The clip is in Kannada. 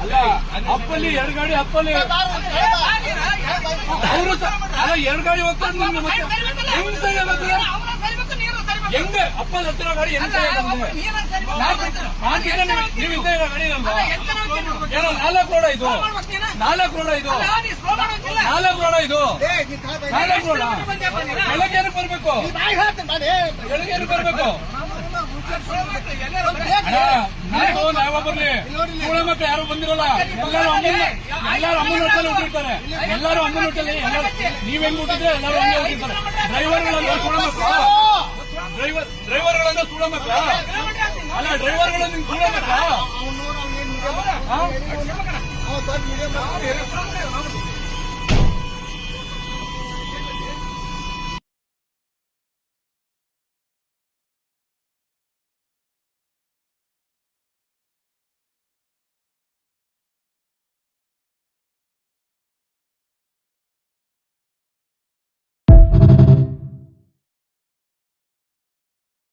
ಅಲ್ಲ ಅಪ್ಪಲ್ಲಿ 2 ಗಾಡಿ ಅಪ್ಪಲ್ಲಿ ಅವರು ಅಲ್ಲ 2 ಗಾಡಿ ಹೋಗ್ತಾರೆ ಹೆಂಗೆ ಅಪ್ಪಲ್ಲಿ ಹತ್ತಿರ ಗಾಡಿ ಹೆಂಗ್ ನೀವು ಇದ್ದ ಗಾಡಿ ಏನೋ 4 ರೋಡ ಇದು 4 ರೋಡ ಇದು 4 ರೋಡ ಇದು 4 ರೋಡ ಬೆಳಗ್ಗೆ ಬರ್ಬೇಕು ಬೆಳಗ್ಗೆ ಬರ್ಬೇಕು ನಾವ ಬರ್ಲಿ ಕೂಳ ಮಕ್ಕಳು ಯಾರು ಬಂದಿರಲ್ಲ ಎಲ್ಲರೂ ಅಮ್ಮನ ಹೊಟ್ಟಲ್ಲಿ ಹುಟ್ಟಿರ್ತಾರೆ ಎಲ್ಲರೂ ಅಮ್ಮನ ಹೊಟ್ಟಲ್ಲಿ ನೀವ್ ಹೆಂಗ್ ಹುಟ್ಟಿದ್ರೆ ಎಲ್ಲರೂ ಹಂಗೆ ಹುಟ್ಟಿರ್ತಾರೆ ಡ್ರೈವರ್ಗಳನ್ನ ಕೂಳ ಮಕ್ಕಳು ಡ್ರೈವರ್ಗಳನ್ನ ಕೂಳ ಮಕ್ಕಳ ಅಲ್ಲ ಡ್ರೈವರ್ಗಳನ್ನ ಕೂಳ ಮಕ್ಕಳ